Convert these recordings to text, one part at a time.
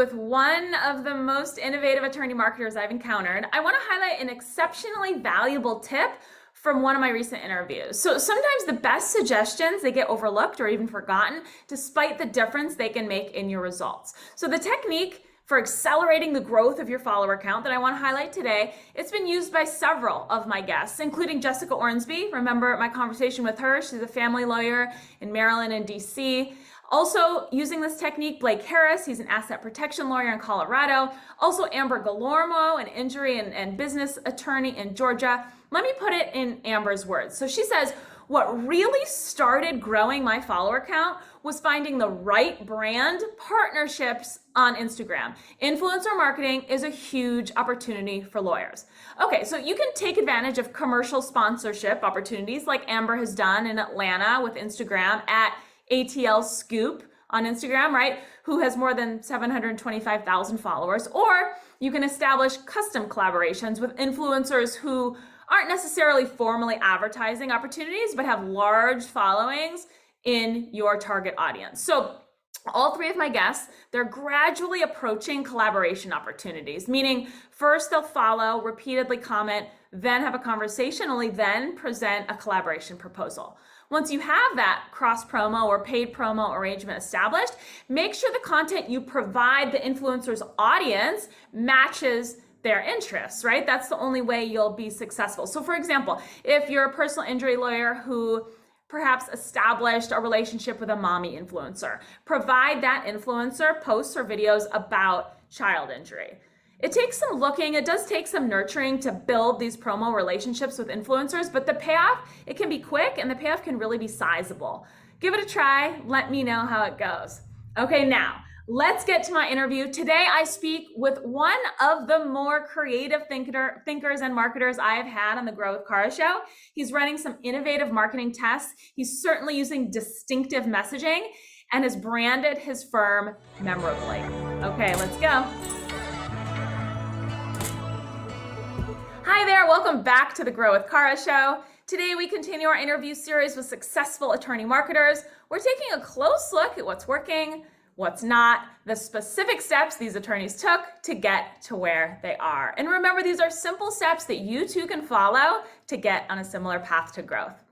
with one of the most innovative attorney marketers I've encountered. I want to highlight an exceptionally valuable tip from one of my recent interviews. So sometimes the best suggestions, they get overlooked or even forgotten, despite the difference they can make in your results. So the technique for accelerating the growth of your follower count that I want to highlight today, it's been used by several of my guests, including Jessica Ornsby. Remember my conversation with her? She's a family lawyer in Maryland and DC. Also using this technique, Blake Harris, he's an asset protection lawyer in Colorado. Also Amber Galormo, an injury and business attorney in Georgia. Let me put it in Amber's words. So she says, what really started growing my follower count was finding the right brand partnerships on Instagram. Influencer marketing is a huge opportunity for lawyers. Okay, so you can take advantage of commercial sponsorship opportunities like Amber has done in Atlanta with Instagram at ATL Scoop on Instagram, right? Who has more than 725,000 followers. Or you can establish custom collaborations with influencers who aren't necessarily formally advertising opportunities, but have large followings in your target audience. So all three of my guests, they're gradually approaching collaboration opportunities, meaning first they'll follow, repeatedly comment, then have a conversation, only then present a collaboration proposal. Once you have that cross promo or paid promo arrangement established, make sure the content you provide the influencer's audience matches their interests, right? That's the only way you'll be successful. So for example, if you're a personal injury lawyer who perhaps established a relationship with a mommy influencer, provide that influencer posts or videos about child injury. It takes some looking, it does take some nurturing to build these promo relationships with influencers, but the payoff, it can be quick and the payoff can really be sizable. Give it a try, let me know how it goes. Okay, now, let's get to my interview. Today, I speak with one of the more creative thinkers and marketers I have had on the Grow with Cara show. He's running some innovative marketing tests. He's certainly using distinctive messaging and has branded his firm memorably. Okay, let's go. Hi there, welcome back to the Grow with Cara show. Today we continue our interview series with successful attorney marketers. We're taking a close look at what's working, what's not, the specific steps these attorneys took to get to where they are. And remember, these are simple steps that you too can follow to get on a similar path to growth.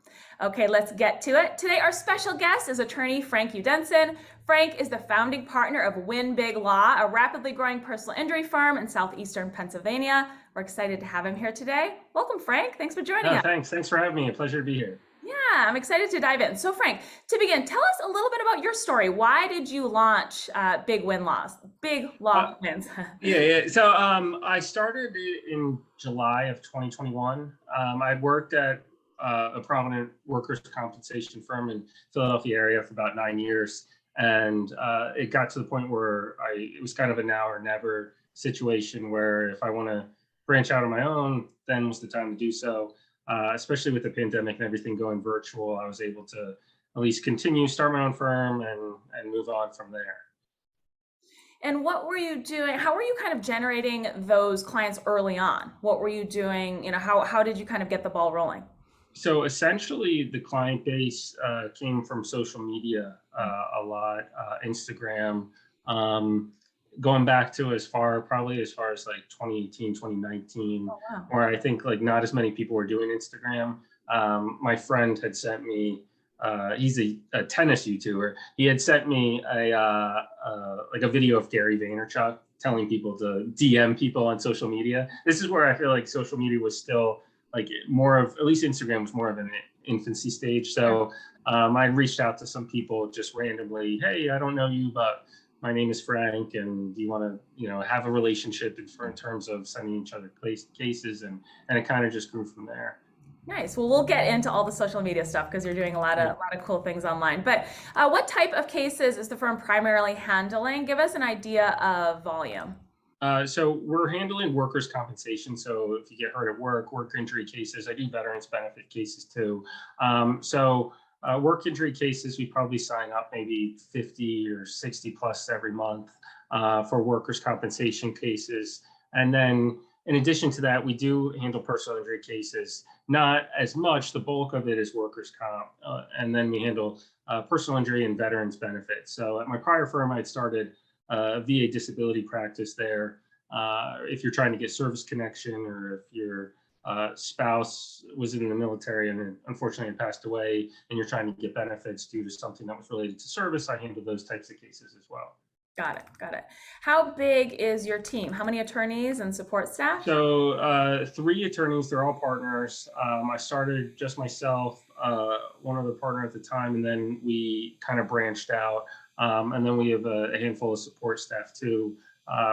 Okay, let's get to it. Today, our special guest is attorney Frank Udinson. Frank is the founding partner of Win Big Law, a rapidly growing personal injury firm in southeastern Pennsylvania. We're excited to have him here today. Welcome, Frank. Thanks for joining us. Thanks for having me. A pleasure to be here. Yeah, I'm excited to dive in. So Frank, to begin, tell us a little bit about your story. Why did you launch Big Law Wins? Yeah. So I started in July of 2021. I'd worked at a prominent workers' compensation firm in Philadelphia area for about 9 years. And it got to the point where it was kind of a now or never situation where if I want to branch out on my own, then was the time to do so. Especially with the pandemic and everything going virtual, I was able to at least start my own firm and move on from there. And what were you doing? How were you kind of generating those clients early on? What were you doing? How did you kind of get the ball rolling? So essentially, the client base came from social media a lot, Instagram, going back to probably as far as like 2018, 2019, Oh, wow. where I think like not as many people were doing Instagram. My friend had sent me, he's a tennis YouTuber. He had sent me a video of Gary Vaynerchuk telling people to DM people on social media. This is where I feel like social media was still like at least Instagram was more of an infancy stage. So I reached out to some people just randomly. Hey, I don't know you, but my name is Frank, and do you want to, have a relationship in terms of sending each other cases, and it kind of just grew from there. Nice. Well, we'll get into all the social media stuff because you're doing a lot of cool things online. But what type of cases is the firm primarily handling? Give us an idea of volume. So we're handling workers' compensation. So if you get hurt at work injury cases, I do veterans benefit cases too. Work injury cases, we probably sign up maybe 50 or 60 plus every month for workers' compensation cases. And then in addition to that, we do handle personal injury cases, not as much. The bulk of it is workers' comp. And then we handle personal injury and veterans benefits. So at my prior firm, I'd started VA disability practice there. If you're trying to get service connection, or if your spouse was in the military and unfortunately passed away, and you're trying to get benefits due to something that was related to service, I handle those types of cases as well. Got it. Got it. How big is your team? How many attorneys and support staff? So 3 attorneys, they're all partners. I started just myself, one other partner at the time, and then we kind of branched out. And then we have a handful of support staff too.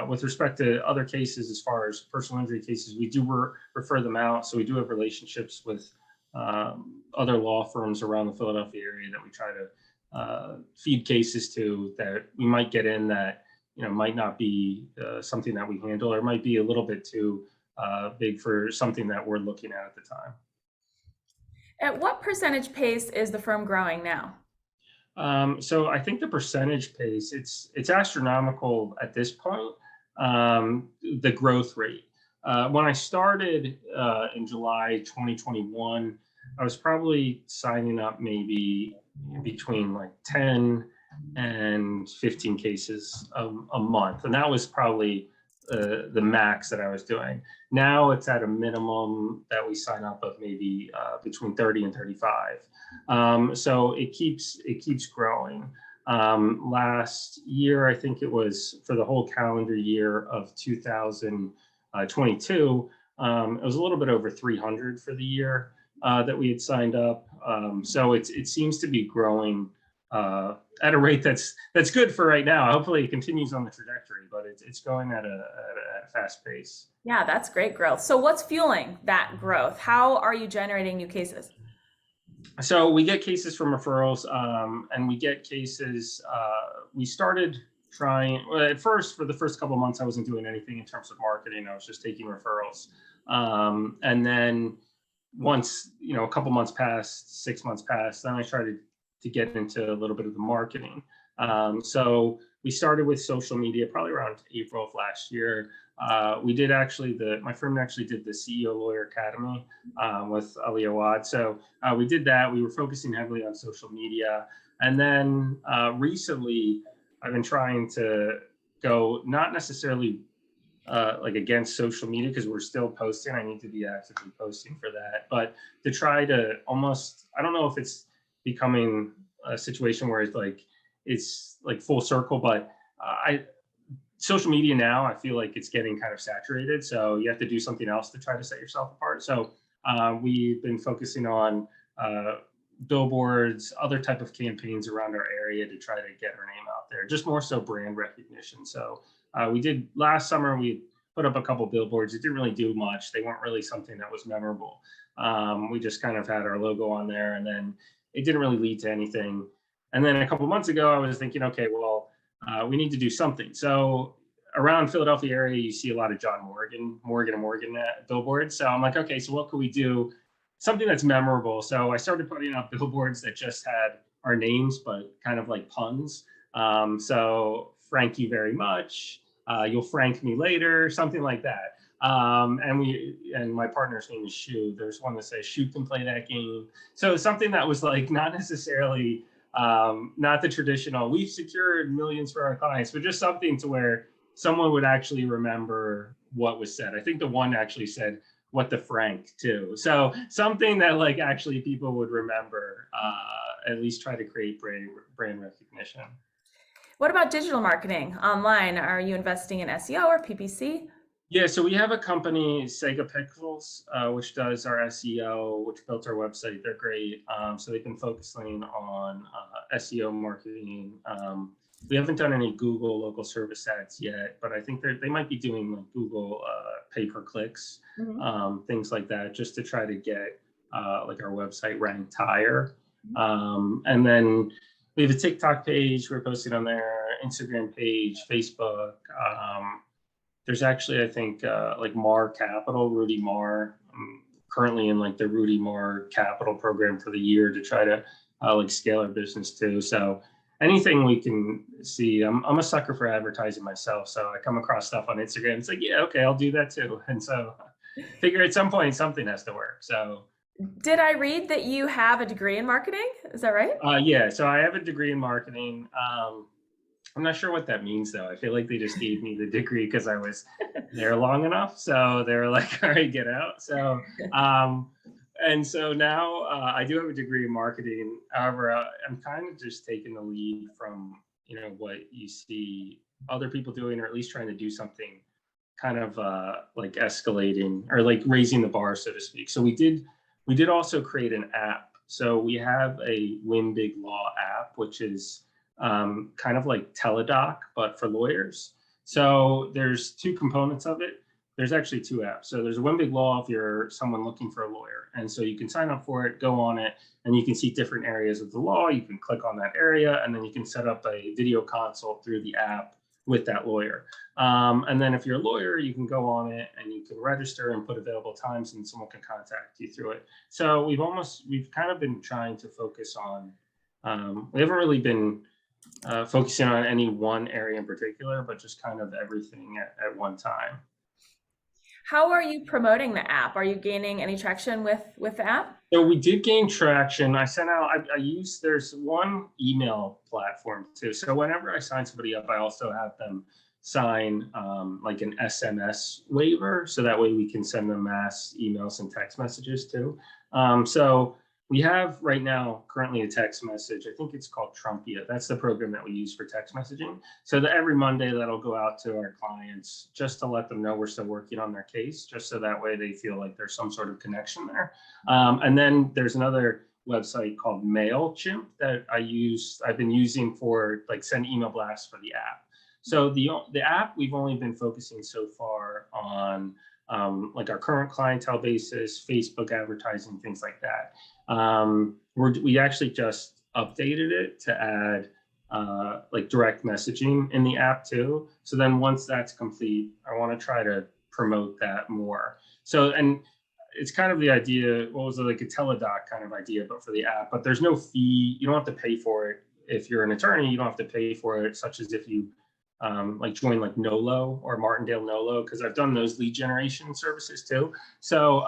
With respect to other cases, as far as personal injury cases, we do refer them out. So we do have relationships with other law firms around the Philadelphia area that we try to feed cases to, that we might get in that might not be something that we handle, or might be a little bit too big for something that we're looking at the time. At what percentage pace is the firm growing now? So I think the percentage pace, it's astronomical at this point, the growth rate. When I started in July 2021, I was probably signing up maybe between like 10 and 15 cases a month. And that was probably the max that I was doing. Now it's at a minimum that we sign up of maybe between 30 and 35. So it keeps growing. Last year, I think it was for the whole calendar year of 2022, it was a little bit over 300 for the year that we had signed up. So it seems to be growing at a rate that's good for right now. Hopefully it continues on the trajectory, but it's going at a fast pace. Yeah, that's great growth. So what's fueling that growth? How are you generating new cases? So we get cases from referrals, and we get cases. We started trying, well, at first, for the first couple of months, I wasn't doing anything in terms of marketing. I was just taking referrals. And then once, a couple months passed, 6 months passed, then I started to get into a little bit of the marketing. So we started with social media probably around April of last year. We did actually, my firm actually did the CEO Lawyer Academy with Ali Awad. So we did that. We were focusing heavily on social media. And then recently, I've been trying to go not necessarily like against social media, because we're still posting. I need to be actively posting for that. But to try to almost, I don't know if it's becoming a situation where it's like full circle, but social media now, I feel like it's getting kind of saturated. So you have to do something else to try to set yourself apart. So we've been focusing on billboards, other type of campaigns around our area to try to get our name out there, just more so brand recognition. So we did last summer, we put up a couple billboards. It didn't really do much. They weren't really something that was memorable. We just kind of had our logo on there, and then it didn't really lead to anything. And then a couple months ago, I was thinking, okay, well, we need to do something. So around Philadelphia area, you see a lot of John Morgan billboards. So I'm like, okay, so what could we do? Something that's memorable. So I started putting up billboards that just had our names, but kind of like puns. So Frank you very much. You'll frank me later, something like that. And my partner's name is Shu. There's one that says Shu can play that game. So something that was like not necessarily not the traditional, we've secured millions for our clients, but just something to where someone would actually remember what was said. I think the one actually said, what the Frank too. So something that like actually people would remember, at least try to create brand recognition. What about digital marketing online? Are you investing in SEO or PPC? Yeah, so we have a company, Sega Pixels, which does our SEO, which built our website. They're great. So they've been focusing on SEO marketing. We haven't done any Google local service ads yet, but I think they might be doing like Google pay-per-clicks, things like that, just to try to get like our website ranked higher. And then we have a TikTok page. We're posting on there, Instagram page, Facebook. There's actually, I think, like Marr Capital, Rudy Marr. I'm currently in like the Rudy Marr Capital program for the year to try to like scale our business too. So anything we can see, I'm a sucker for advertising myself. So I come across stuff on Instagram. It's like, yeah, okay, I'll do that too. And so figure at some point something has to work. So did I read that you have a degree in marketing? Is that right? yeah, so I have a degree in marketing. I'm not sure what that means though. I feel like they just gave me the degree because I was there long enough. So they were like, all right, get out. So, um, and so now I do have a degree in marketing. However, I'm kind of just taking the lead from, what you see other people doing, or at least trying to do something kind of like escalating or like raising the bar, so to speak. So we did also create an app. So we have a Win Big Law app, which is kind of like Teledoc, but for lawyers. So there's two components of it. There's actually two apps. So there's a Win Big Law if you're someone looking for a lawyer. And so you can sign up for it, go on it, and you can see different areas of the law. You can click on that area, and then you can set up a video consult through the app with that lawyer. And then if you're a lawyer, you can go on it and you can register and put available times and someone can contact you through it. So we've kind of been trying to focus on, we haven't really been focusing on any one area in particular, but just kind of everything at one time. How are you promoting the app? Are you gaining any traction with the app? So we did gain traction. I sent out, there's one email platform too. So whenever I sign somebody up, I also have them sign like an SMS waiver. So that way we can send them mass emails and text messages too. So we have right now currently a text message. I think it's called Trumpia. That's the program that we use for text messaging. So that every Monday that'll go out to our clients just to let them know we're still working on their case, just so that way they feel like there's some sort of connection there. And then there's another website called MailChimp that I've been using for like send email blasts for the app. So the app, we've only been focusing so far on like our current clientele basis, Facebook advertising, things like that. We actually just updated it to add like direct messaging in the app too. So then once that's complete, I want to try to promote that more. So, and it's kind of the idea, what was it, like a Teledoc kind of idea, but for the app, but there's no fee. You don't have to pay for it. If you're an attorney, you don't have to pay for it, such as if you like join like Nolo or Martindale Nolo, because I've done those lead generation services too. So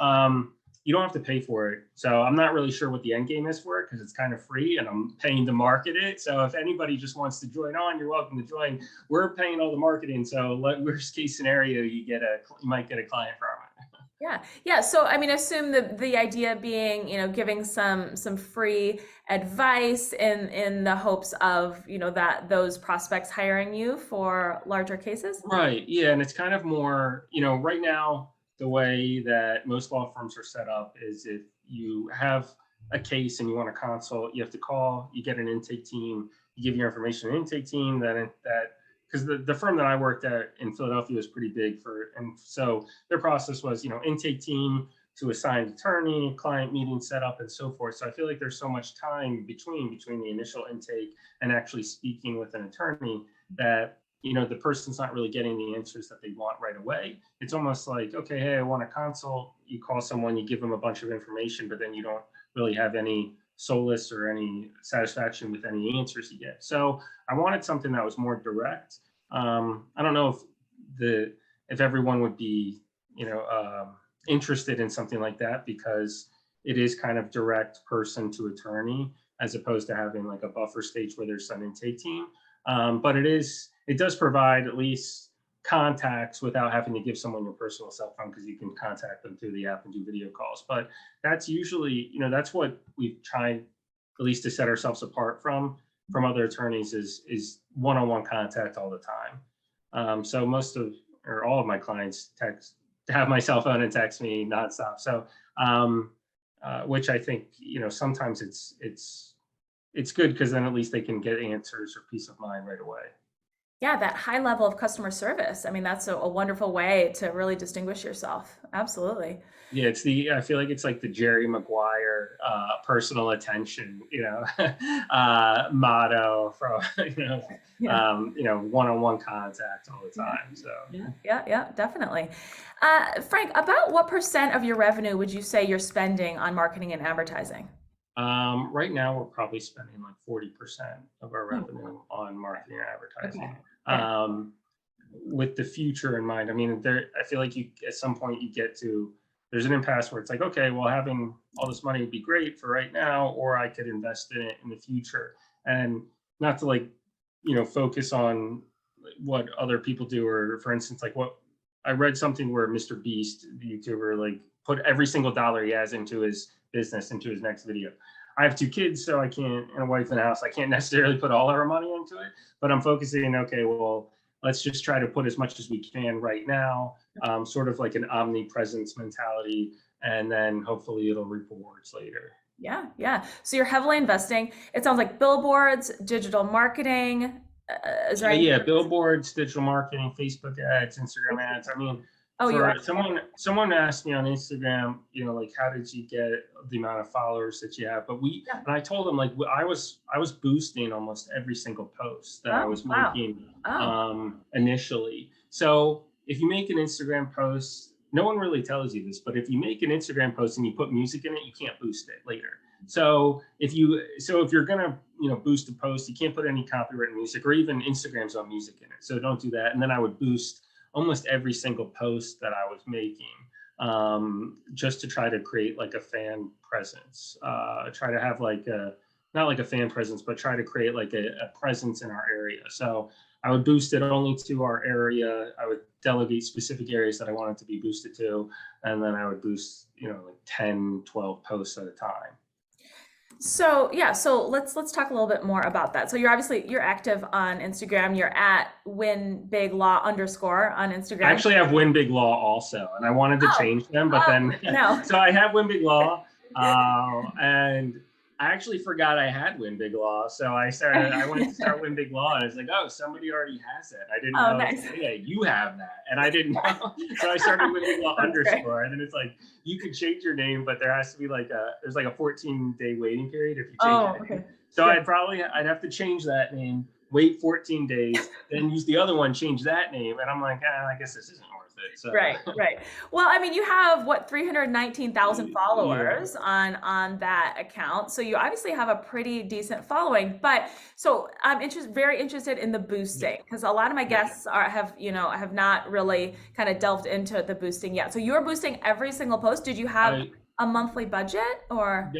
you don't have to pay for it. So I'm not really sure what the end game is for it because it's kind of free and I'm paying to market it. So if anybody just wants to join on, you're welcome to join. We're paying all the marketing. So worst case scenario, you might get a client from it. Yeah. So I mean, assume the idea being, giving some free advice in the hopes of, that those prospects hiring you for larger cases. Right. Yeah. And it's kind of more, right now, the way that most law firms are set up is if you have a case and you want a consult, you have to call, you get an intake team, you give your information to an intake team because the firm that I worked at in Philadelphia was pretty big and so their process was, intake team to assigned attorney, client meeting set up and so forth. So I feel like there's so much time between the initial intake and actually speaking with an attorney that, the person's not really getting the answers that they want right away. It's almost like, okay, hey, I want a consult. You call someone, you give them a bunch of information, but then you don't really have any solace or any satisfaction with any answers you get. So I wanted something that was more direct. I don't know if everyone would be, interested in something like that because it is kind of direct person to attorney as opposed to having like a buffer stage where there's an intake team. But it does provide at least contacts without having to give someone your personal cell phone because you can contact them through the app and do video calls. But that's usually, that's what we've tried at least to set ourselves apart from other attorneys is one-on-one contact all the time. So most of or all of my clients have my cell phone and text me nonstop. So which I think, sometimes it's good because then at least they can get answers or peace of mind right away. Yeah, that high level of customer service. I mean, that's a wonderful way to really distinguish yourself. Absolutely. Yeah, I feel like it's like the Jerry Maguire personal attention, motto from, one-on-one contact all the time. So Yeah, definitely. Frank, about what % of your revenue would you say you're spending on marketing and advertising? Right now we're probably spending like 40% of our revenue on marketing and advertising. Okay. Yeah. With the future in mind, I mean, I feel like at some point there's an impasse where it's like, okay, well, having all this money would be great for right now, or I could invest in it in the future. And not to like focus on what other people do, or for instance, like what I read something where Mr. Beast, the YouTuber, like put every single dollar he has into his business into his next video. I have 2 kids, so I can't, and a wife in the house. I can't necessarily put all our money into it, but I'm focusing. Okay, well, let's just try to put as much as we can right now, sort of like an omnipresence mentality, and then hopefully it'll reap rewards later. Yeah, yeah. So you're heavily investing. It sounds like billboards, digital marketing. Is there anything? Yeah, billboards, digital marketing, Facebook ads, Instagram ads. I mean, Oh, you are. for someone asked me on Instagram, like how did you get the amount of followers that you have? But Yeah. and I told them, like, I was boosting almost every single post that I Oh, was wow. making Oh, initially. So if you make an Instagram post, no one really tells you this, but if you make an Instagram post and you put music in it, you can't boost it later. So if you're gonna boost a post, you can't put any copyrighted music, or even Instagram's on music in it. So don't do that. And then I would boost almost every single post that I was making, just to try to create like a fan presence. Try to have like a not like a fan presence, but try to create like a presence in our area. So I would boost it only to our area. I would delegate specific areas that I wanted to be boosted to, and then I would boost, like 10, 12 posts at a time. so yeah. So let's talk a little bit more about that. So you're active on Instagram. You're at winbiglaw underscore on I Instagram. actually have Win Big Law also, and I wanted to Oh, change them, but oh then no. so I have Win Big Law, and I actually forgot I had Win Big Law, so I went to start Win Big Law, and it's like, oh, somebody already has it. I didn't Oh, know. It's nice. like, yeah, you have that, and I didn't know. So I started Win Big Law That's great. underscore, and then it's like you could change your name, but there has to be there's like a 14-day waiting period if you change Oh, your name. okay. So Yeah. I'd have to change that name, wait 14 days, then use the other one, change that name. And I'm like, I guess this isn't worth it. So Right, right. Well, I mean, you have what, 319,000 yeah, followers on that account. So you obviously have a pretty decent following. But so I'm very interested in the yeah, boosting because a lot of my yeah. guests have not really kind of delved into the boosting yet. So you're boosting every single post. Did you have I a monthly budget or?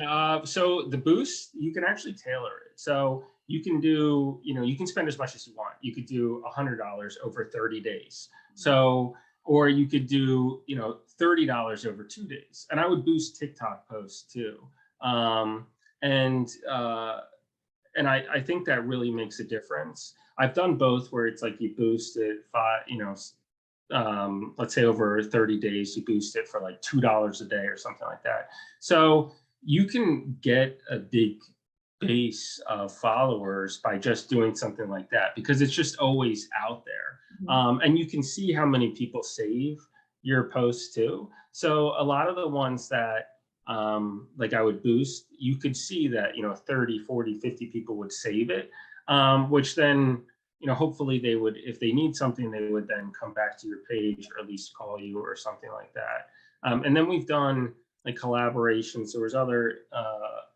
So the boost, you can actually tailor it. So you can do, you can spend as much as you want. You could do $100 over 30 days. So, or you could do, $30 over 2 days. And I would boost TikTok posts too. Um, and I think that really makes a difference. I've done both, where it's like you boost it let's say over 30 days, you boost it for like $2 a day or something like that. So you can get a big base of followers by just doing something like that, because it's just always out there. Mhm. And you can see how many people save your posts too. So a lot of the ones that like I would boost, you could see that 30, 40, 50 people would save it, which then hopefully they would, if they need something, they would then come back to your page, or at least call you or something like that. And then we've done like collaborations. There was other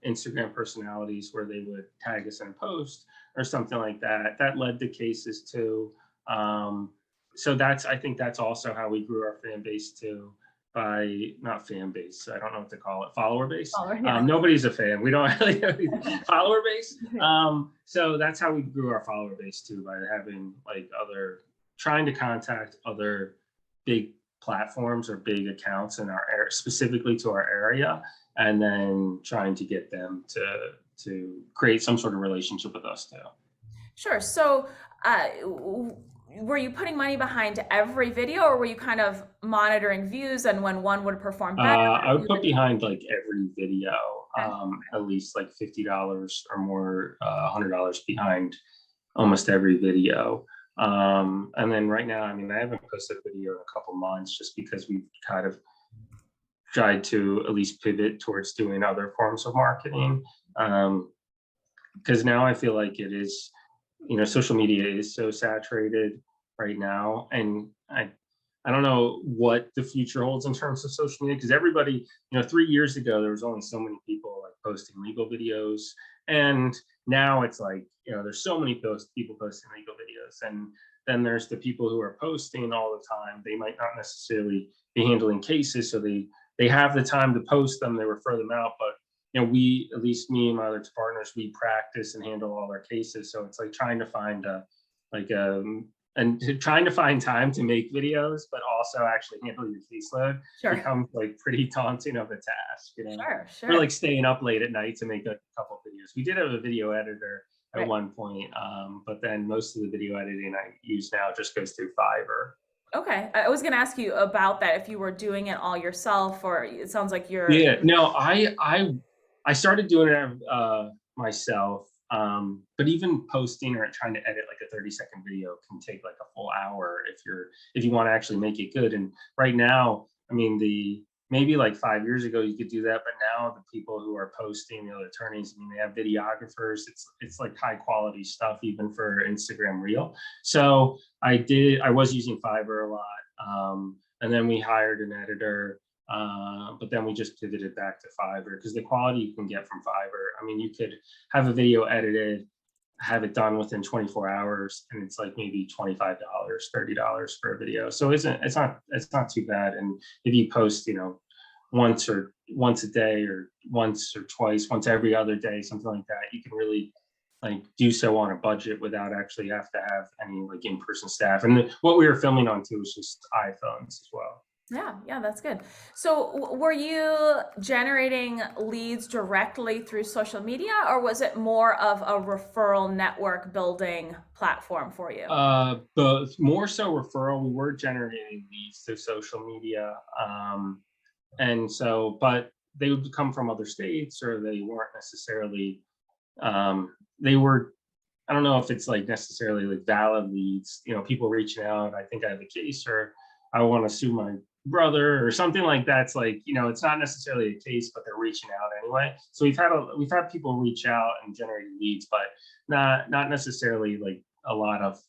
Instagram personalities where they would tag us in a post or something like that. That led to cases too. So I think that's also how we grew our fan base too, by not fan base. I don't know what to call it. Follower base. Oh, yeah. Nobody's a fan. We don't really follower base. So that's how we grew our follower base too, by having like trying to contact other big platforms or big accounts in our area, specifically to our area, and then trying to get them to create some sort of relationship with us too. Sure. So, were you putting money behind every video, or were you kind of monitoring views and when one would perform better? I would You put would, behind like every video, okay. at least like $50 or more, $100 behind almost every video. And then right now, I mean, I haven't posted a video in a couple months, just because we've kind of tried to at least pivot towards doing other forms of marketing. Because now I feel like it is, social media is so saturated right now, and I don't know what the future holds in terms of social media, because everybody, 3 years ago there was only so many people like posting legal videos, and now it's like, there's so many people posting legal videos, and then there's the people who are posting all the time. They might not necessarily be handling cases, so they have the time to post them, they refer them out, but we, at least me and my other two partners, we practice and handle all our cases. So it's like trying to find like and trying to find time to make videos, but also actually handle your caseload Sure. becomes like pretty daunting of a task, Sure. We're Sure. like staying up late at night to make a couple videos. We did have a video editor at Right. one point, but then most of the video editing I use now just goes through Fiverr. Okay. I was going to ask you about that, if you were doing it all yourself, or it sounds like you're. Yeah, no, I started doing it myself, but even posting or trying to edit like a 30-second video can take like a full hour if you want to actually make it good. And right now, I mean, maybe like 5 years ago you could do that, but now the people who are posting, the attorneys, I mean, they have videographers. It's like high quality stuff even for Instagram Reel. So I was using Fiverr a lot, and then we hired an editor. But then we just pivoted back to Fiverr because the quality you can get from Fiverr. I mean, you could have a video edited, have it done within 24 hours, and it's like maybe $25, $30 for a video. So it's not too bad. And if you post, once a day, or once or twice, once every other day, something like that, you can really like do so on a budget without actually have to have any like in-person staff. And what we were filming on too was just iPhones as well. Yeah, that's good. So were you generating leads directly through social media, or was it more of a referral network building platform for you? But more so referral. We were generating leads through social media. And so, but they would come from other states, or they weren't necessarily, they were, I don't know if it's like necessarily like valid leads, people reaching out, I think I have a case, or I want to sue my brother or something like that. It's like, it's not necessarily a case, but they're reaching out anyway. So we've had people reach out and generate leads, but not necessarily like a lot of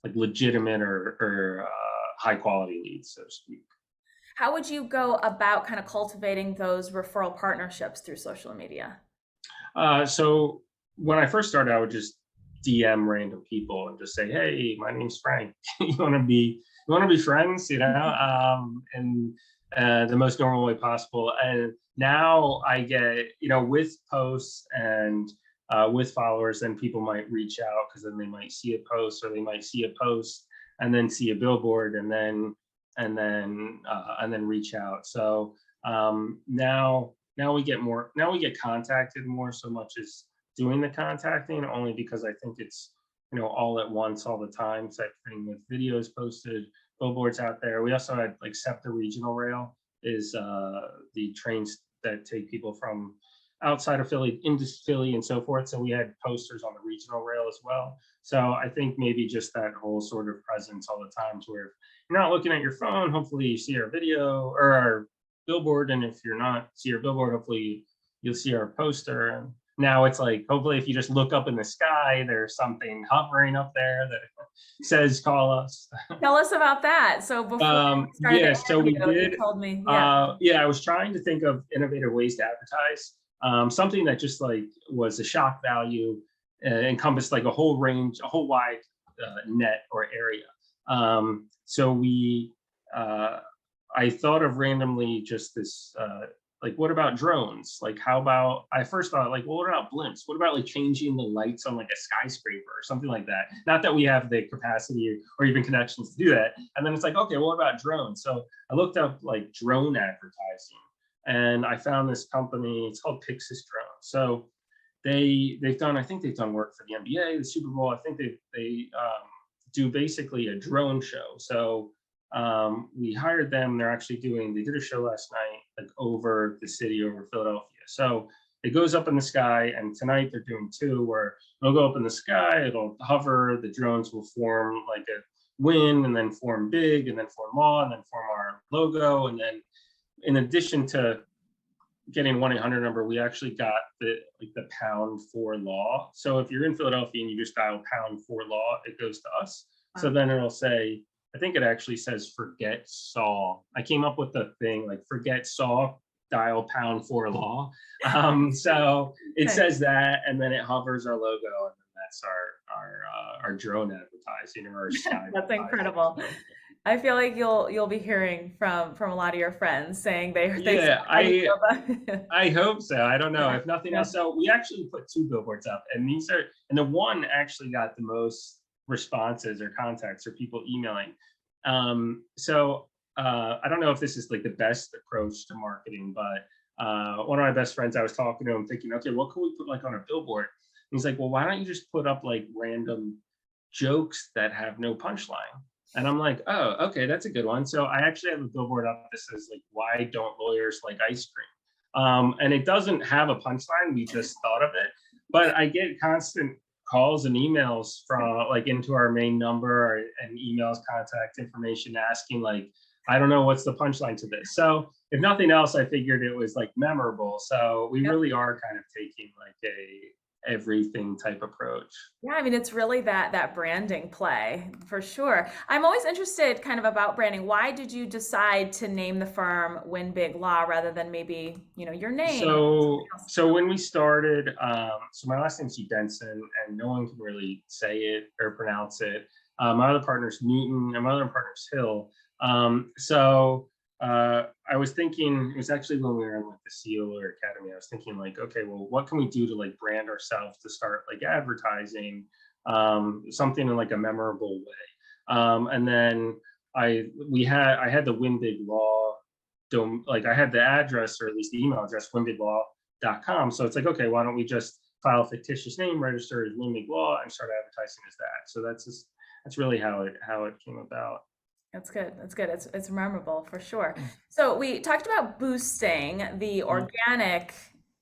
like legitimate or high quality leads, so to speak. How would you go about kind of cultivating those referral partnerships through social media? So when I first started, I would just DM random people and just say, "Hey, my name's Frank. you want to be friends?" In the most normal way possible. And now I get, with posts and with followers, then people might reach out because then they might see a post, or they might see a post and then see a billboard, and then reach out. So now we get contacted more so much as doing the contacting, only because I think it's all at once, all the time type thing, with videos posted, billboards out there. We also had like SEPTA Regional Rail is the trains that take people from outside of Philly into Philly and so forth. So we had posters on the regional rail as well. So I think maybe just that whole sort of presence all the time, to where if you're not looking at your phone, hopefully you see our video or our billboard. And if you're not see our billboard, hopefully you'll see our poster. And now it's like, hopefully if you just look up in the sky, there's something hovering up there that says call us. Tell us about that. So before we started Yeah, the so we interview, did. you told me, I was trying to think of innovative ways to advertise, something that just like was a shock value, encompassed like a whole range, a whole wide net or area. So I thought of randomly just this, like, what about drones? Like, how about, I first thought like, well, what about blimps? What about like changing the lights on like a skyscraper or something like that? Not that we have the capacity or even connections to do that. And then it's like, okay, well, what about drones? So I looked up like drone advertising, and I found this company. It's called Pixis Drone. So I think they've done work for the NBA, the Super Bowl. I think they do basically a drone show. So we hired them. They did a show last night, like over the city, over Philadelphia. So it goes up in the sky, and tonight they're doing two, where it'll go up in the sky, it'll hover, the drones will form like a wing, and then form big, and then form law, and then form our logo. And then in addition to getting 1-800 number, we actually got the pound for law. So if you're in Philadelphia and you just dial pound for law, it goes to us. So then it'll say, I think it actually says forget Saw. I came up with the thing like forget Saw, dial pound for law. So it says that, and then it hovers our logo, and then that's our drone advertising, or our sky. That's incredible. I feel like you'll be hearing from a lot of your friends saying they saw Yeah, how you go about I hope so. I don't know. Yeah, If nothing yeah. else, so we actually put two billboards up, and the one actually got the most responses or contacts or people emailing. So I don't know if this is like the best approach to marketing, but one of my best friends, I was talking to him, thinking, okay, what can we put like on a billboard? And he's like, well, why don't you just put up like random jokes that have no punchline? And I'm like, oh, okay, that's a good one. So I actually have a billboard up that says like, why don't lawyers like ice cream? And it doesn't have a punchline. We just thought of it, but I get constant calls and emails from like into our main number and emails, contact information asking like, I don't know what's the punchline to this. So if nothing else, I figured it was like memorable. So we Yep. really are kind of taking like a everything type approach. Yeah, I mean, it's really that branding play for sure. I'm always interested kind of about branding. Why did you decide to name the firm Win Big Law rather than maybe, your name or something else? So when we started, so my last name's Udinson, and no one can really say it or pronounce it. My other partner's Newton, and my other partner's Hill. I was thinking, it was actually when we were in like the SEAL or Academy, I was thinking like, okay, well, what can we do to like brand ourselves to start like advertising, something in like a memorable way. And then I had the Win Big Law like I had the address or at least the email address, winbiglaw.com. So it's like, okay, why don't we just file a fictitious name, register as Winbig Law, and start advertising as that. So that's really how it came about. That's good. That's good. It's memorable for sure. So we talked about boosting the Mhm. organic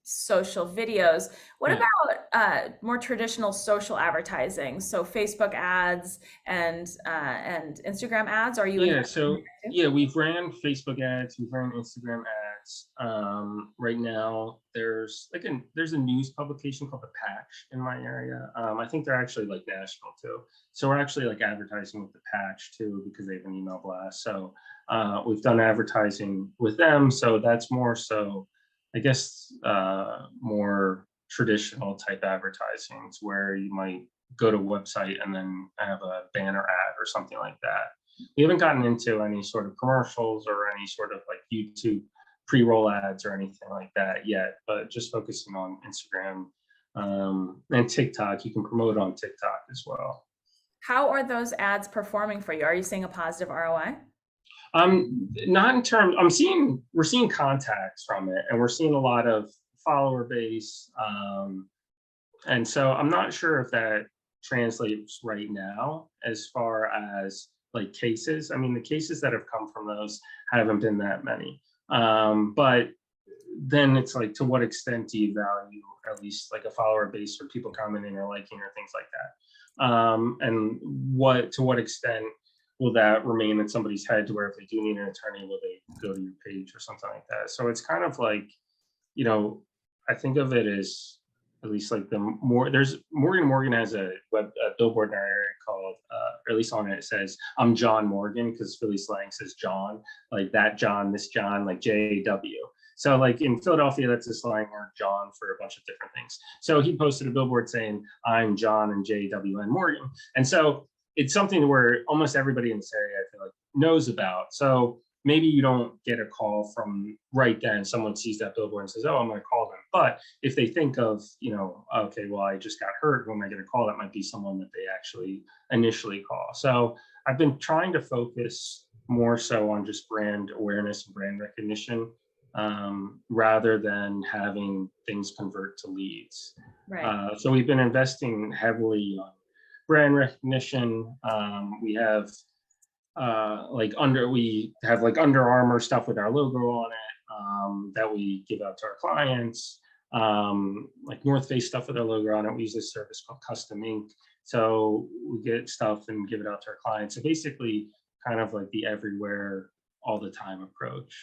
social videos. What Yeah. about more traditional social advertising? So Facebook ads and Instagram ads. Are you Yeah, investing in so that too? yeah, we've ran Facebook ads, we've ran Instagram ads. Right now, there's a news publication called The Patch in my area. I think they're actually like national too. So we're actually like advertising with The Patch too because they have an email blast. So we've done advertising with them. So that's more so, I guess, more traditional type advertising where you might go to a website and then have a banner ad or something like that. We haven't gotten into any sort of commercials or any sort of like YouTube pre-roll ads or anything like that yet, but just focusing on Instagram and TikTok. You can promote on TikTok as well. How are those ads performing for you? Are you seeing a positive ROI? Not in terms. We're seeing contacts from it, and we're seeing a lot of follower base. And so I'm not sure if that translates right now as far as like cases. I mean, the cases that have come from those haven't been that many. But then it's like, to what extent do you value at least like a follower base or people commenting or liking or things like that? And to what extent will that remain in somebody's head to where if they do need an attorney, will they go to your page or something like that? So it's kind of like, you know, I think of it as at least like there's Morgan has a billboard in our area called, or at least on it, it says, I'm John Morgan, because Philly slang says John, like that John, this John, like JW. So like in Philadelphia, that's a slang word, John, for a bunch of different things. So he posted a billboard saying, I'm John and JWN Morgan. And so it's something where almost everybody in this area, I feel like, knows about. So maybe you don't get a call from right then. Someone sees that billboard and says, oh, I'm going to call them. But if they think of, okay, well, I just got hurt, who am I going to call? That might be someone that they actually initially call. So I've been trying to focus more so on just brand awareness and brand recognition, rather than having things convert to leads. Right. So we've been investing heavily on brand recognition. We have like Under Armour stuff with our logo on it, that we give out to our clients. Like North Face stuff with our logo on it. We use this service called Custom Ink. So we get stuff and give it out to our clients. So basically, kind of like the everywhere, all the time approach.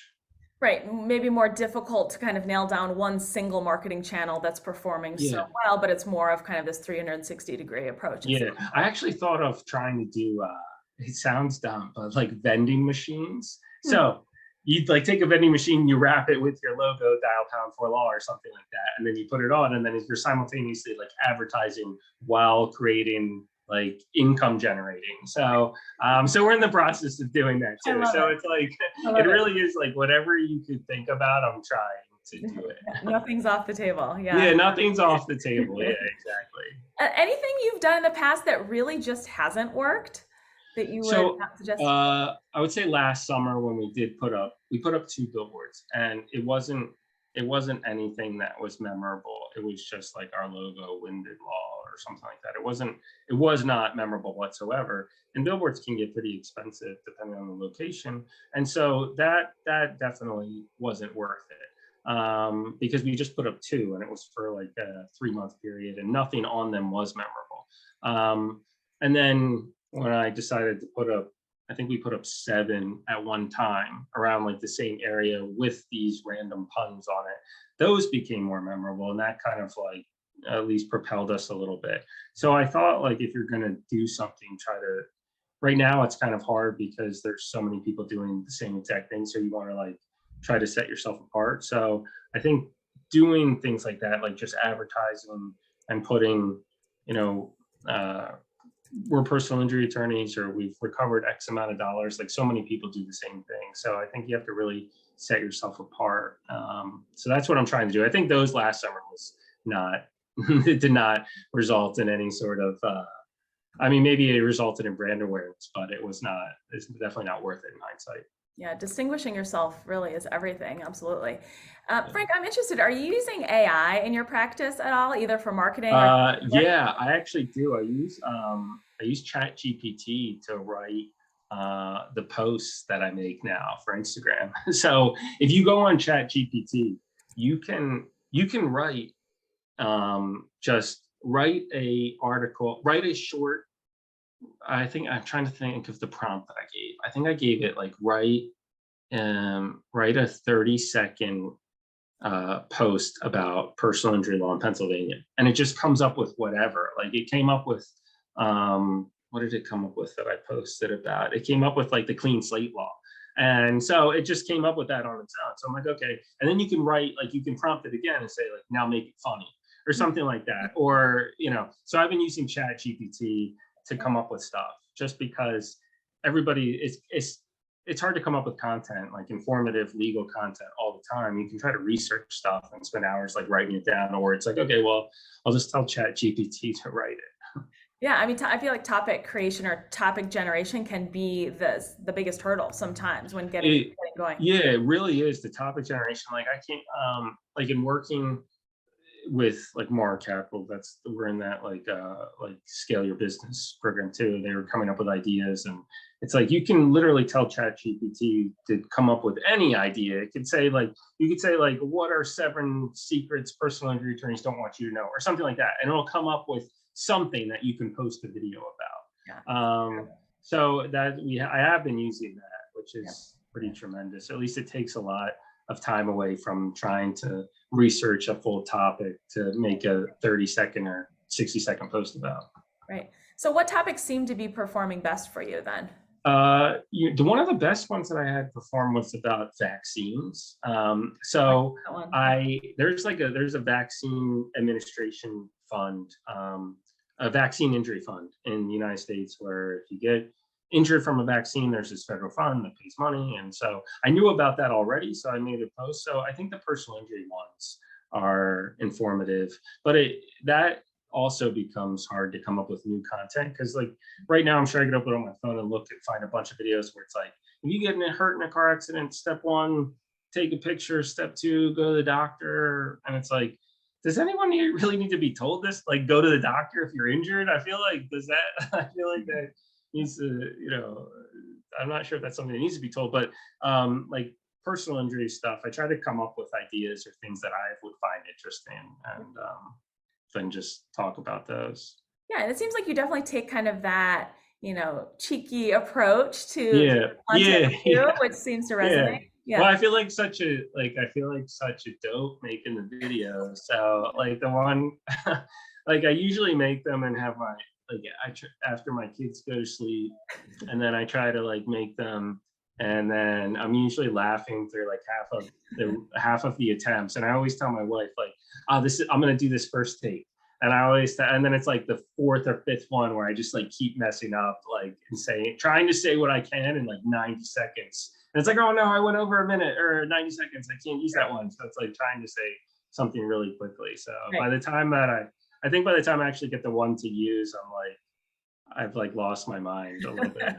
Right. Maybe more difficult to kind of nail down one single marketing channel that's performing so Yeah. well, but it's more of kind of this 360-degree approach. It Yeah, sounds I like. actually thought of trying to do, it sounds dumb, but like vending machines. Hmm. So you'd like take a vending machine, you wrap it with your logo, dial pound for law or something like that, and then you put it on, and then you're simultaneously like advertising while creating like income generating. So so we're in the process of doing that I too. love So it. it's like I it love it. really is like whatever you could think about, I'm trying to do it. Nothing's off the table. Yeah, Yeah. nothing's off the table. Yeah, exactly. Anything you've done in the past that really just hasn't worked that you would So not suggest? I would say last summer when we put up two billboards, and it wasn't anything that was memorable. It was just like our logo, Winded Law, or something like that. It was not memorable whatsoever. And billboards can get pretty expensive depending on the location, and so that definitely wasn't worth it, because we just put up two, and it was for like a 3 month period, and nothing on them was memorable. And then when I decided to put up, I think we put up seven at one time around like the same area with these random puns on it. Those became more memorable, and that kind of like at least propelled us a little bit. So I thought like if you're gonna do something, try to. Right now it's kind of hard because there's so many people doing the same exact thing. So you want to like try to set yourself apart. So I think doing things like that, like just advertising and putting, you know, uh, we're personal injury attorneys or we've recovered X amount of dollars. Like so many people do the same thing. So I think you have to really set yourself apart. So that's what I'm trying to do. I think those last summer was not, it did not result in any sort of, I mean, maybe it resulted in brand awareness, but it's definitely not worth it in hindsight. Yeah, distinguishing yourself really is everything. Absolutely. Frank, I'm interested. Are you using AI in your practice at all, either for marketing or work? Yeah, I actually do. I use Chat GPT to write the posts that I make now for Instagram. So if you go on Chat GPT, you can write just write a article, write a short. I think I'm trying to think of the prompt that I gave. I think I gave it like write a 30-second post about personal injury law in Pennsylvania, and it just comes up with whatever. Like it came up with, what did it come up with that I posted about? It came up with like the clean slate law, and so it just came up with that on its own. So I'm like, okay, and then you can write like you can prompt it again and say like now make it funny or something like that, or So I've been using Chat GPT to come up with stuff just because everybody it's hard to come up with content like informative legal content all the time. You can try to research stuff and spend hours like writing it down, or it's like, okay, well, I'll just tell Chat GPT to write it. Yeah, I mean, I feel like topic creation or topic generation can be the biggest hurdle sometimes when getting it going. yeah, it really is the topic generation. Like I can't like in working with like More Capital, that's we're in that like scale your business program too. They were coming up with ideas, and it's like you can literally tell Chat GPT to come up with any idea. It could say like you could say like what are 7 secrets personal injury attorneys don't want you to know, or something like that, and it'll come up with something that you can post a video Yeah. about. So that I have been using that, which Yeah. is pretty tremendous. At least it takes a lot of time away from trying to research a full topic to make a 30-second or 60-second post about. Right. So what topics seem to be performing best for you then? One of the best ones that I had perform was about vaccines. So That one. there's a vaccine administration fund, a vaccine injury fund in the United States, where if you get injured from a vaccine, there's this federal fund that pays money. And so I knew about that already, so I made a post. So I think the personal injury ones are informative, but that also becomes hard to come up with new content, because like right now I'm sure I could open up my phone and look and find a bunch of videos where it's like, if you get hurt in a car accident, step 1, take a picture, step 2, go to the doctor. And it's like, does anyone really need to be told this? Like, go to the doctor if you're injured? I feel like I feel like that needs to, I'm not sure if that's something that needs to be told, but like personal injury stuff, I try to come up with ideas or things that I would find interesting, and then just talk about those. Yeah, and it seems like you definitely take kind of that, cheeky approach to Yeah, content yeah, review, yeah, which seems to yeah. resonate. Well, Yeah. I feel like such a dope making the videos. So like the one, like I usually make them and have my like after my kids go to sleep, and then I try to like make them, and then I'm usually laughing through like half of the attempts, and I always tell my wife like, oh, I'm gonna do this first take. And I always, and then it's like the fourth or fifth one where I just like keep messing up, like and trying to say what I can in like 90 seconds. And it's like, oh no, I went over a minute or 90 seconds. I can't use that one. So it's like trying to say something really quickly. So by the time that I think by the time I actually get the one to use, I'm like, I've like lost my mind a little bit.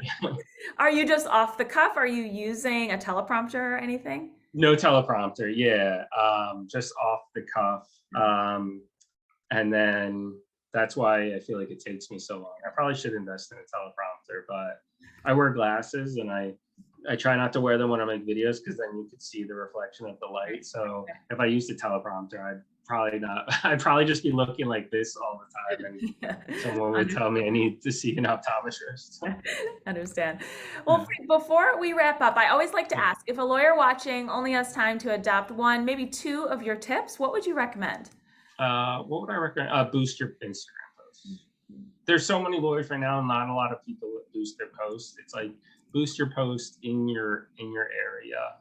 Are you just off the cuff? Are you using a teleprompter or anything? No teleprompter. Yeah. Just off the cuff. And then that's why I feel like it takes me so long. I probably should invest in a teleprompter, but I wear glasses and I try not to wear them when I make videos because then you could see the reflection of the light. So if I used a teleprompter, I'd probably just be looking like this all the time and someone would tell me I need to see an optometrist. Understand. Well, before we wrap up, I always like to ask, if a lawyer watching only has time to adopt one, maybe two of your tips, what would you recommend? What would I recommend? Boost your Instagram posts. There's so many lawyers right now, not a lot of people that boost their posts. It's like boost your post in your area,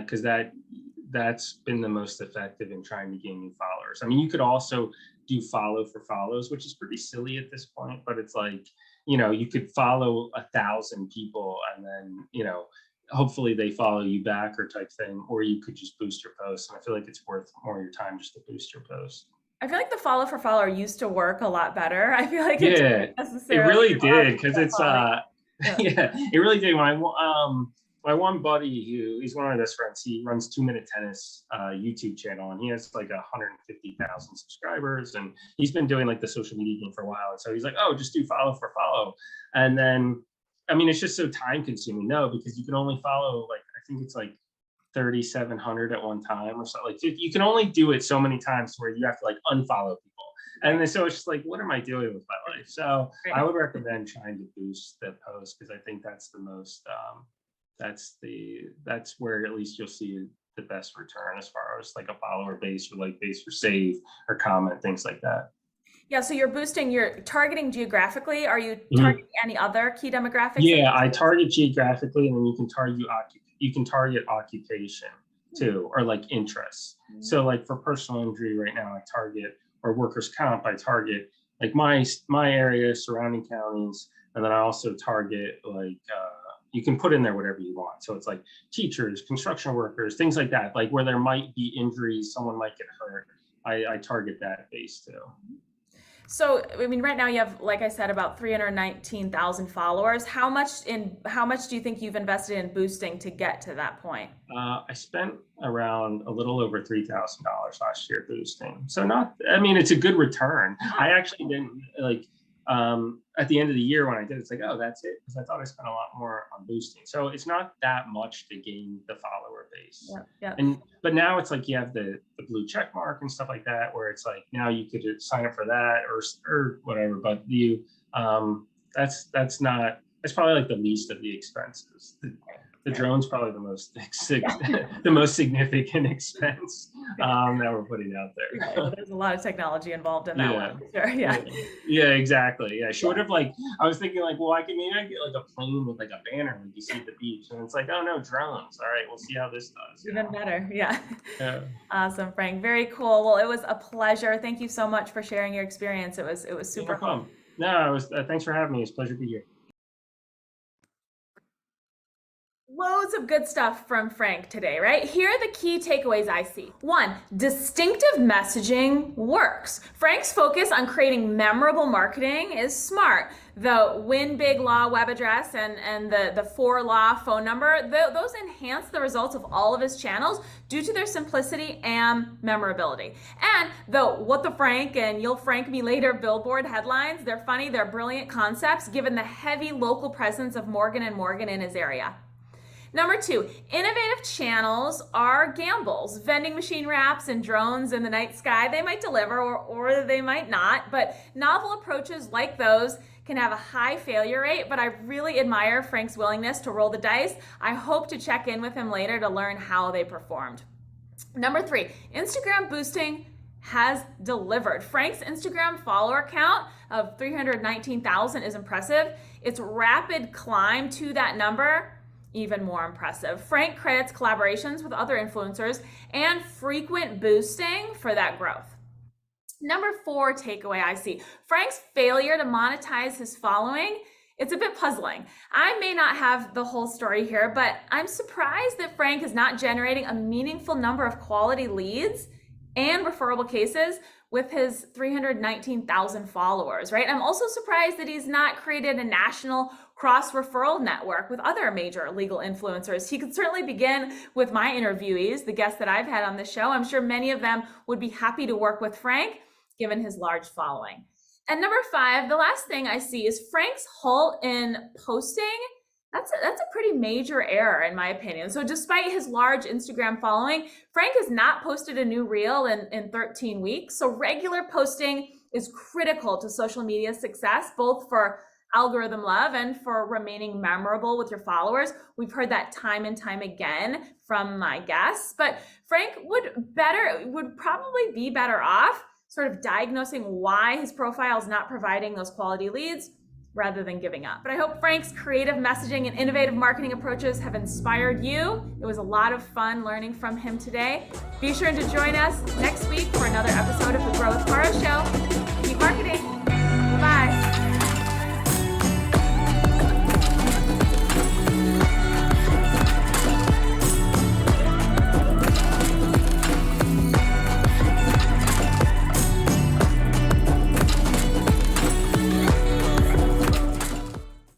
because that's been the most effective in trying to gain new followers. I mean, you could also do follow for follows, which is pretty silly at this point, but it's like, you could follow 1,000 people and then, hopefully they follow you back or type thing, or you could just boost your posts. And I feel like it's worth more of your time just to boost your post. I feel like the follow for follower used to work a lot better. I feel like it really did, because it's it really did. When my one buddy, he's one of my best friends, he runs 2 Minute Tennis YouTube channel, and he has like 150,000 subscribers, and he's been doing like the social media game for a while. And so he's like, oh, just do follow for follow. And then, I mean, it's just so time consuming. No, because you can only follow, like, I think it's like 3,700 at one time or something. Like, you can only do it so many times where you have to like unfollow people. And then, so it's just like, what am I doing with my life? So I would recommend trying to boost the post, because I think that's the most, that's where at least you'll see the best return as far as like a follower base or like base for save or comment, things like that. Yeah, so you're targeting geographically. Are you targeting any other key demographics? Yeah, I target geographically, and then you can target occupation too, or like interests. So like for personal injury right now, I target, or workers' comp, I target like my area, surrounding counties, and then I also target like you can put in there whatever you want. So it's like teachers, construction workers, things like that, like where there might be injuries, someone might get hurt. I target that base too. So, I mean, right now you have, like I said, about 319,000 followers. How much do you think you've invested in boosting to get to that point? I spent around a little over $3,000 last year boosting. So it's a good return. I actually didn't at the end of the year when I did, it's like, oh, that's it. Because I thought I spent a lot more on boosting. So it's not that much to gain the follower base. Yeah. But now it's like you have the blue check mark and stuff like that, where it's like now you could sign up for that or whatever. But that's probably like the least of the expenses. The drone's probably the most significant expense that we're putting out there. Right. Well, there's a lot of technology involved in that one. Sure. Yeah, exactly. Yeah, short of like, I was thinking like, well, I get like a plane with like a banner when you see the beach, and it's like, oh no, drones. All right, we'll see how this does. Even better. Yeah. Awesome, Frank. Very cool. Well, it was a pleasure. Thank you so much for sharing your experience. It was super cool. No, it was. Thanks for having me. It's a pleasure to be here. Loads of good stuff from Frank today, right? Here are the key takeaways I see. 1, distinctive messaging works. Frank's focus on creating memorable marketing is smart. The Win Big Law web address and the 4 Law phone number, those enhance the results of all of his channels due to their simplicity and memorability. And the What the Frank and You'll Frank Me Later billboard headlines, they're funny, they're brilliant concepts given the heavy local presence of Morgan & Morgan in his area. Number 2, innovative channels are gambles. Vending machine wraps and drones in the night sky, they might deliver or they might not, but novel approaches like those can have a high failure rate, but I really admire Frank's willingness to roll the dice. I hope to check in with him later to learn how they performed. Number 3, Instagram boosting has delivered. Frank's Instagram follower count of 319,000 is impressive. Its rapid climb to that number, even more impressive. Frank credits collaborations with other influencers and frequent boosting for that growth. Number 4 takeaway I see, Frank's failure to monetize his following. It's a bit puzzling. I may not have the whole story here, but I'm surprised that Frank is not generating a meaningful number of quality leads and referable cases with his 319,000 followers, right? I'm also surprised that he's not created a national cross-referral network with other major legal influencers. He could certainly begin with my interviewees, the guests that I've had on the show. I'm sure many of them would be happy to work with Frank, given his large following. And number 5, the last thing I see is Frank's halt in posting. That's a pretty major error in my opinion. So despite his large Instagram following, Frank has not posted a new reel in 13 weeks. So regular posting is critical to social media success, both for algorithm love and for remaining memorable with your followers. We've heard that time and time again from my guests, but Frank would probably be better off sort of diagnosing why his profile is not providing those quality leads rather than giving up. But I hope Frank's creative messaging and innovative marketing approaches have inspired you. It was a lot of fun learning from him today. Be sure to join us next week for another episode of the